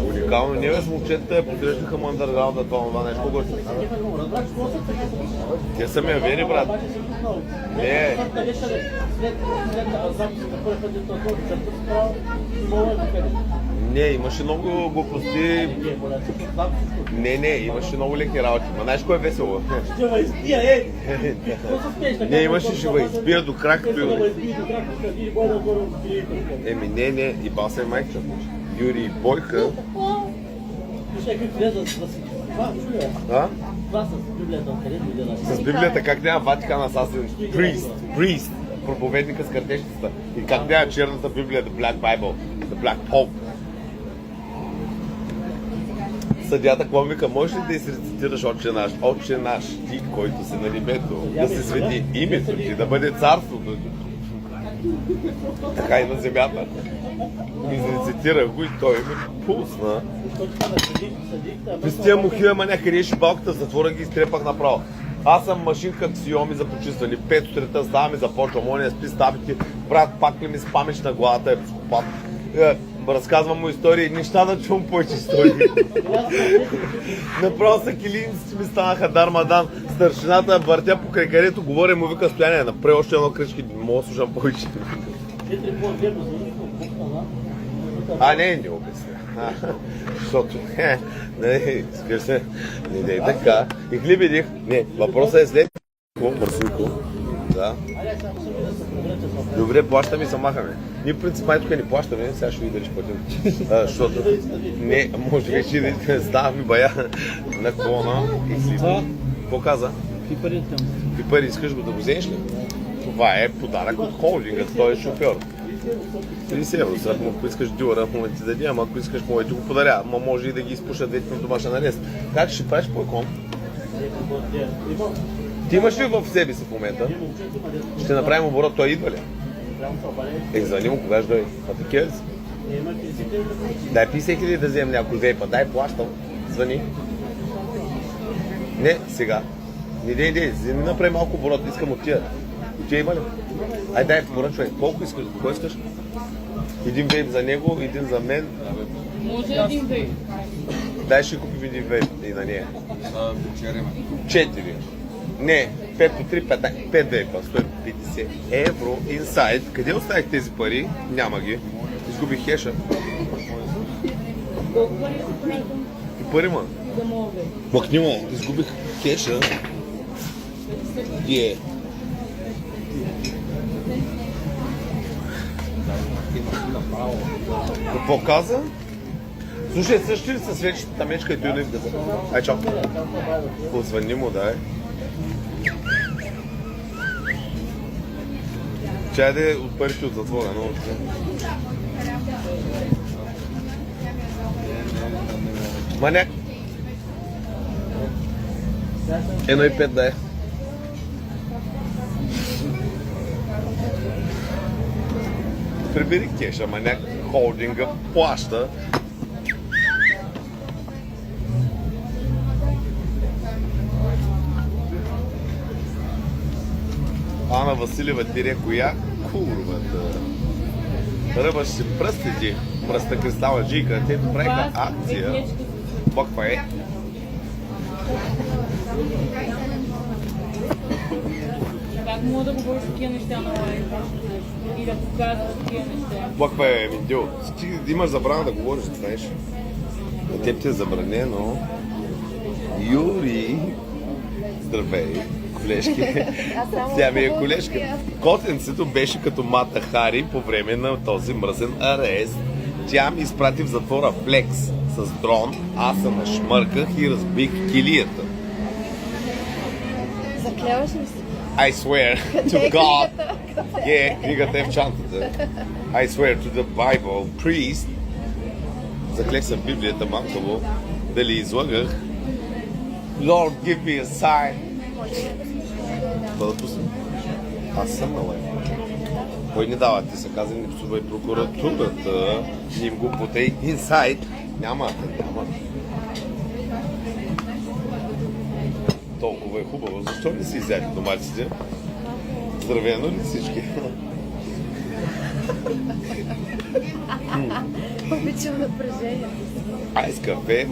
Уникално. Ние с момчетата посрещнаха му андърграунда това нещо го. Те са ме вери, брат. Не. Не, имаше много глупости. Не, имаше много леки работи. Ма знаеш кой е весело? Не, имаше ще ва избия до крак. Еми, не, и баса е майка. Юрий и Бойка. С Библията как няма Ватикан Асасин? Priest. Проповедника с картечницата. И как няма черната Библия, The Black Bible, The Black Pope. Съдята какво вика, можеш ли да изрецитираш Отче наш? Отче наш, ти, който си на небето, да се свети името ти, да бъде царството. Така и на земята. Изрецитирах го и той ми пусна. През тия мухи, ама някъде еши балката, затвора ги изтрепах направо. Аз съм машинка Xiaomi за почистване. 5 сутринта ставам и започвам. Оня спи стабите, брат, пак ли ми спамиш на главата, е психопат. Разказвам му истории, неща да чувам повече истории. Направо са килийниците ми станаха дармадан. Старшината въртя покрай където говоря му вика стояние. Направи още едно кръчки, не мога да слушам повече. Не обясня. Защото, скажи се, не дей така. И хлибедих. Не, въпросът е след. Мърсунко. Да. Добре, плащаме и се махаме. Ние в принцип тук не плащаме, сега ще ви дали платим. Защото, не, може вече да ставаме бая на клона и хлиба. Какво каза? Какви пари искаш да го вземеш ли? Това е подарък от холдинга, той е шофьор. 30 евро, сега ако искаш дюра, му ти даде, ама ако искаш му ти го подаря, ама може и да ги изпушат вече на домашен арест. Как ще правиш по екон? Ти имаш ли в себе си в момента? Ще направим оборот, той идва ли? Звъни му, кога ще дойде? А такива ли си? Дай 50 000 да вземем някой вейпа, дай плащам, звъни. Не, сега. Не, направи малко оборот, искам от тия. От тия има ли? Ай, дай поръчвай. Колко искаш? Кой искаш? Един вейп за него, един за мен. Може един вейп. Дай ще купим един вейп и на нея. 4. Не, 5 по 3, 5 вейпа, 150 евро инсайд. Къде оставих тези пари? Няма ги. Изгубих хеша. И пари ма? Махни ма, изгубих хеша. Е. Какво каза? Слушай, същи ли са свечетата мечка и той да изгаза? Ай, чао. Позвъни му, дай. Чай да е от парите от затвора, но... Маняк. 1,5 да е. Прибери кеша, маняк, холдинга плаща. Ана Василева тире коя? Курвата. Ръбаш си пръстите, мръста кристала Жика, те правиха акция. Каква е? Как мога да говориш такива неща на лайв и да показваш такива неща? Каква е, Миндио? Имаш забрана да говориш, знаеш. На теб ти е забранено. Юри, здравей, колежки. Тя ми е колежка. Котенцето беше като Мата Хари по време на този мръсен арест. Тя ми изпрати в затвора флекс с дрон, аз се нашмърках и разбих килията. Заклеваш ли си? I swear to God. Книгата е в чантата. I swear to the Bible, priest. Заклех съм Библията, мамкаво. Дали излагах? Lord, give me a sign. Това да пусна? Аз съм на лайф. Кой не дава? Ти са казали, не псувай прокуратурата. Не им го потей инсайд. Няма. Толкова е хубаво. Защо не си изяли домаците? Здравейно ли всички? Обичам напрежението. Айс кафе,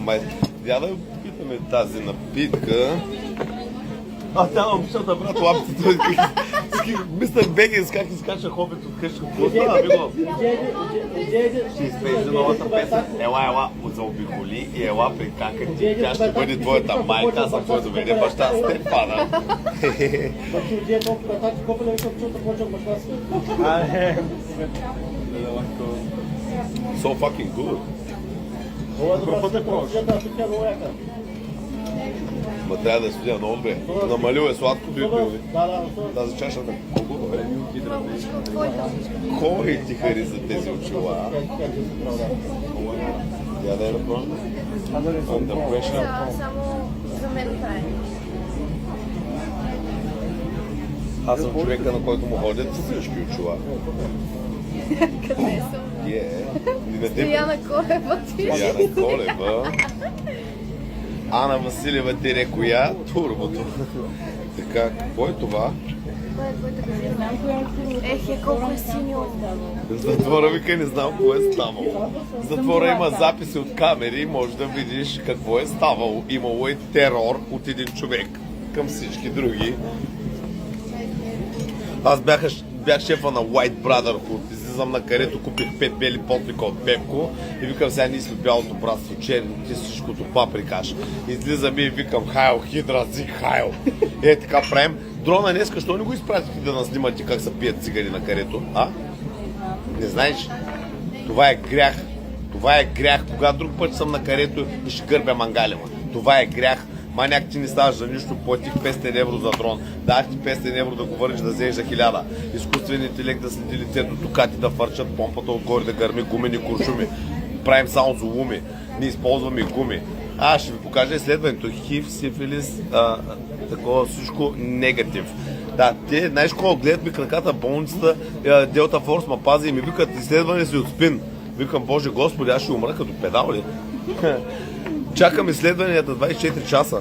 я да питаме тази напитка. Тя момчета, брат, лапцата. Мистер Бегинс, как изкача хобит от къща. Какво става, амиго? Ще изпейзи новата песен. Ела, заобиколи и ела при кака ти. Тя ще бъде твоята майка, аз съм твой доведе баща с Стефана. So fucking good. Ма трябва да е студия много добре. Намалил е сладко би пил. Тази чаша на колко е? Кой ти хариса тези очила? Я да е да пробвам. Under pressure. Само за мен прави. Аз съм човека, на който му ходят всички очила. Къде съм? Стояна Колева ти. Стояна Колева. Ана Василева тире коя? Турбото. Така, какво е това? Колко е синьо. Затвора вика, не знам какво е ставало. В затвора има записи от камери, може да видиш какво е ставало. Имало е терор от един човек към всички други. Аз бях шефа на White Brotherhood. Излизам на карето, купих 5 бели потника от Пепко и викам, сега ние сме бялото братство, черни, ти всичкото паприкаш. Излизам и викам, Хайл, Хидра, Зиг, Хайл. Така правим. Дрона днеска, що не го изпратихте да наснимате как се пият цигари на карето? Не знаеш? Това е грях. Това е грях. Кога друг път съм на карето и ще гърбя мангалема. Това е грях. Маняк, ти не ставаш за нищо, платих 500 евро за дрон. Дах ти 500 евро да го върнеш да вземеш за 1000. Изкуственият интелект да следи лицето, токати да фърчат, помпата отгоре да гърми, гумени куршуми. Правим само зулуми. Не използваме гуми. Аз ще ви покажа изследването. ХИВ, сифилис, такова всичко негатив. Да, те, знаеш колко гледат ми краката в болницата, Делта Форс ма пази и ми викат, изследване си от спин. Викам, Боже Господи, аз ще умра като педал ли? Чакам изследванията 24 часа.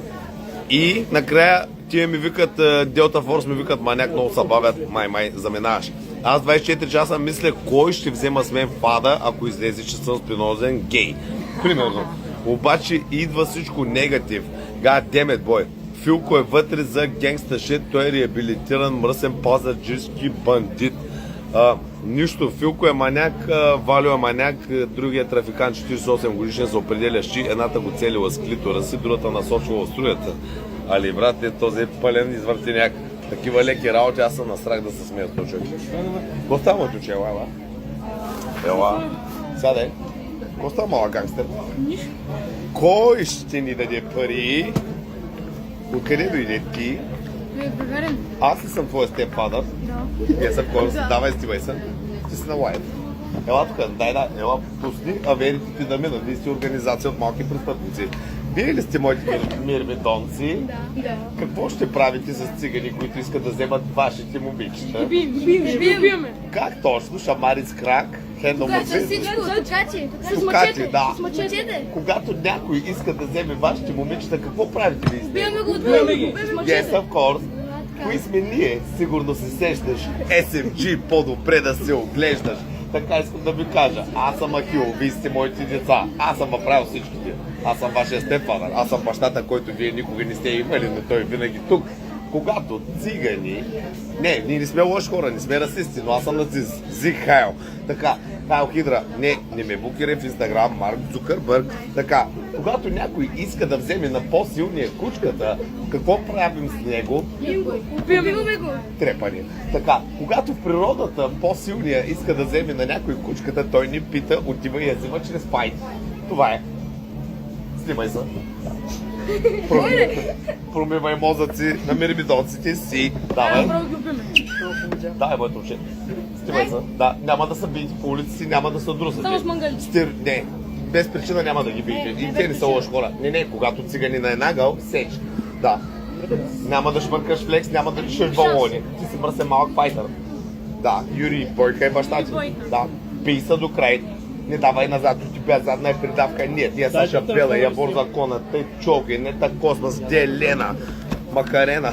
И накрая тия ми викат, Delta Force ми викат, маняк, много се бавят, май, заминаваш. Аз 24 часа мисля, кой ще взема с мен фада, ако излезе, че съм спинозен гей. Примерно. Обаче идва всичко негатив. God damn it, boy. Филко е вътре за генгста шит, той е реабилитиран мръсен пазарджийски бандит. Нищо, Филко е маняк, Валио е маняк, другият трафикант 48 годишен се определя щи, едната го целила с клитора си, другата насочила струята. Али брат, този е пълен извъртеняк. Такива леки работи, аз съм на страх да се смея с този човек. Какво става, моето че, ела? Ела. Сядай. Какво става, мала гангстер? Кой ще ни даде пари? Откъде дойде ти? Аз ли съм твоя степфадър? Вие са в кой? Давай, стивай се. Ти си на лайв. Ела тук, ела пусни аверите ти да минат. Вие сте организация от малки престъпници. Вие ли сте моите мирмидонци? Да. Какво ще правите с цигани, които искат да вземат вашите момичета? Биеме. Как точно? Шамари с крак? С мачете, да. С мачете. Когато някой иска да вземе вашите момичета, какво правите ли? Биеме го от Yes, of course. Кои сме ние? Сигурно се сещаш. SMG, по-добре да се оглеждаш. Така искам да ви кажа. Аз съм Ахил, вие сте моите деца. Аз съм направил всичките. Аз съм вашия степфадър. Аз съм бащата, който вие никога не сте имали, но той винаги тук. Когато цигани... Не, ние не сме лоши хора, не сме расисти, но аз съм нацист. Зиг Хайл. Така, Хайл Хидра, не ме блокирай в Инстаграм, Марк Цукърбърг. Така, когато някой иска да вземе на по-силния кучката, какво правим с него? Убиваме го. Трепани. Така, когато в природата по-силния иска да вземе на някой кучката, той ни пита, отива и я взима чрез файт. Това е. Снимай се. Промивай мозъци на мирмидонците си. Давай. Давай, моето момче. Стивай се. Да, няма да са биете по улици, няма да са друсати. Само с мангали. Не, без причина няма да ги биете. И те не са лоши хора. Не, когато цигани на една гъл, сеч. Да. Няма да швъркаш флекс, няма да лишиш балони. Ти си мръсен малък файтър. Да, Юрий, бойка е баща ти. Да, бий се до край. Не давай назад, у тебя задная придавка нет. Я Саша Белая, я вор закона, ты чокай, не так космос, где Лена? Макарена.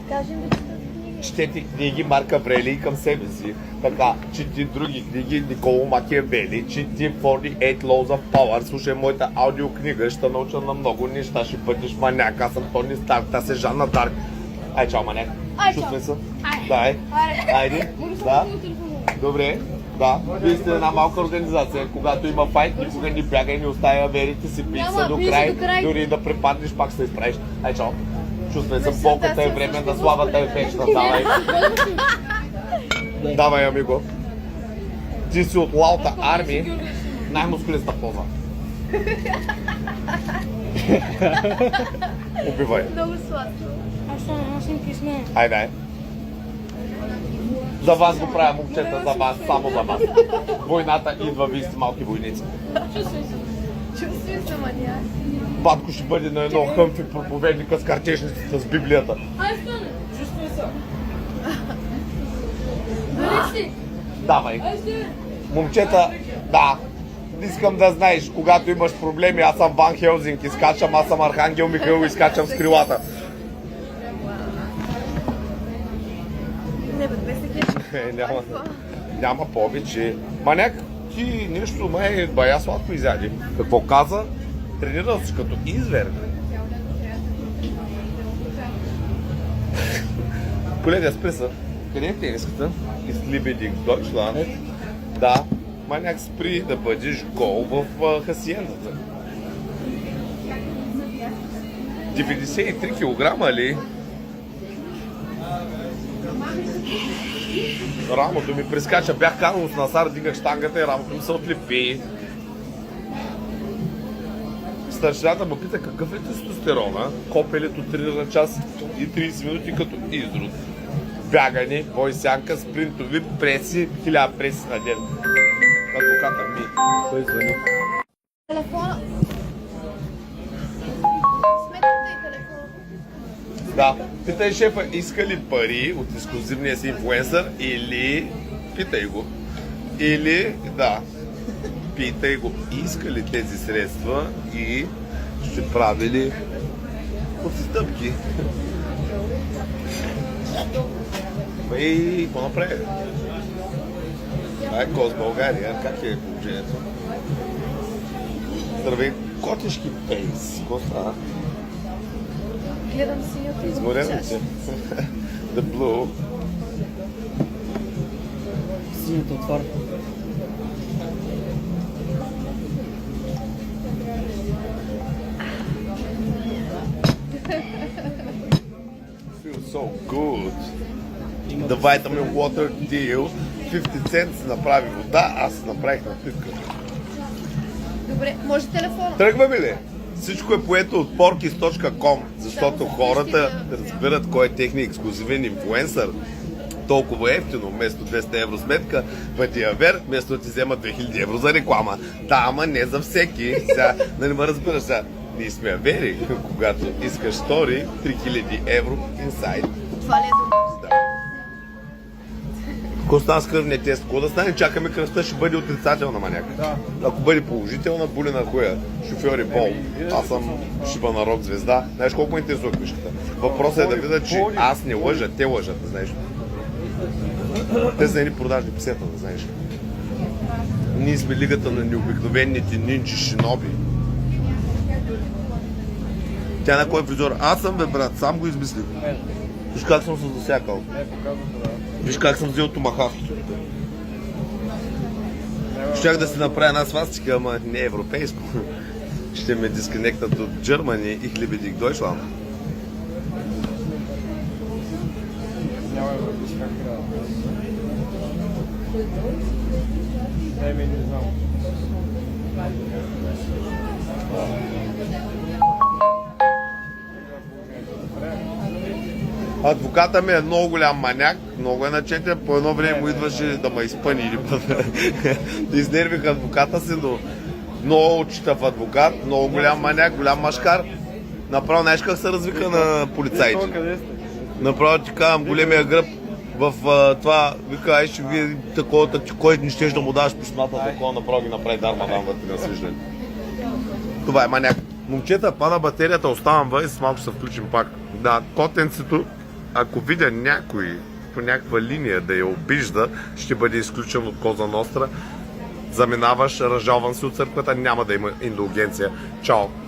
Кажем ли, четете книги Марка Брели към себе си. Така, чети други книги Николо Макиавели, чети 48 Laws of Power, слушай моята аудиокнига, ще науча на много неща, ще бъдеш маняк, аз съм Тони Старк, аз е Жанна Дарк. Ай, чао, маняк. Ай, Чувствай се. Ай. Дай. Айде. Айде. Да. Добре. Да. Вие сте една малка организация. Когато има файт, никога не бягай и не оставя верите си, пий се до пий се край. до край. Дори да препаднеш, пак ще се изправиш. Ай, чао. Чувствай се, Мисля, болката да, е се временна, също славата е вечна. Давай. Давай, амиго. Ти си от Лаута армия, най-мускулеста поза. Убивай. Много сладко. Аз съм кисмен. Айде, дай. За вас го правя, момчета, за вас, само за вас. Войната идва, вие сте малки войници. Чувствай се, маняк. Батко ще бъде на едно хъмфи проповедника с картечницата с Библията. Ай, стане! Чувствай се! Нали си? Давай. Ай, стане! Момчета, да. Искам да знаеш, когато имаш проблеми, аз съм Ван Хелзинг, изкачам, аз съм Архангел Михаил, изкачам с крилата. Не, бе, без такива. Няма повече. Маняк, ти нещо май бая сладко изяди. Какво каза? Тренирал си като извер. Колега, спри се. Къде е тениската? Излибедик Deutschland. Да. Маняк, спри да бъдеш гол в хасиендата. 93 кг ли? Рамото ми прескача. Бях Карлос Насар, дигах щангата и рамото ми се отлепи. Старшината му пита какъв е тестостерона. Копелето 3 на час и 30 минути като изрод. Бягане, бой сянка, спринтови, преси, 1000 преси на ден. Адвоката ми. Той звъни. Телефона. Сметката и телефона. Да. Питай шефа, иска ли пари от ексклюзивния си инфлуенсър или... Питай го. Или... Да. Питай го, иска ли тези средства и ще прави ли отстъпки. И какво направи? Това е Коз България. Как е положението? Здравей, котешки пейс. Какво става? Гледам синьото и Изморено звучаш. си. The blue. Синьото отваря. Feels so good. The Vitamin Water Deal. 50 cents направи вода, аз направих напитка. Добре, може телефона. Тръгваме ли? Всичко е поето от porkis.com, защото хората разбират кой е техния ексклюзивен инфлуенсър. Толкова ефтино, вместо 200 евро сметка, пъти авер, вместо да ти взема 2000 евро за реклама. Да, ама не за всеки. Сега, нали ме разбираш сега? Ние сме авери, когато искаш стори, 3000 евро инсайд. Това ли е добро? Да. Ако стана с кръвния тест, какво да стане? Чакаме кръвта, ще бъде отрицателна, маняк. Да. Ако бъде положителна, були на хуя. Шофьор е бол. Аз съм шиба на рок звезда. Знаеш колко ме интересува книжката? Въпросът е да видят, че аз не лъжа, те лъжат, не знаеш. Те са едни продажни писета, не знаеш. Ние сме лигата на необикновените нинчи шиноби. Тя на кой фризор? Аз съм, бе, брат, сам го измислих. Виж как съм се засякал. Виж как съм взел томахавките. Щях да си направя една свастика, ама не е европейско. Ще ме дисконектат от Germany и Хлебедик Deutschland. Няма европейска храна. Не знам. Адвоката ми е много голям маняк, много е начетен, по едно време му идваше да ме изпъни или път. Изнервих адвоката си, но много читав адвокат, много голям маняк, голям машкар. Направо, знаеш как се развика на полицаите? Къде сте? Направо ти казвам, големия гръб в това, вика, ай ще вие такова, кой не щеш да му даваш писмата, такова направо ги направи дармадан вътре на свиждане. Това е маняк. Момчета, пада батерията, оставам вън и с малко се включим пак. Да, котенцето, ако видя някой по някаква линия да я обижда, ще бъде изключен от Коза Ностра. Заминаваш, разжалван си от църквата, няма да има индулгенция. Чао!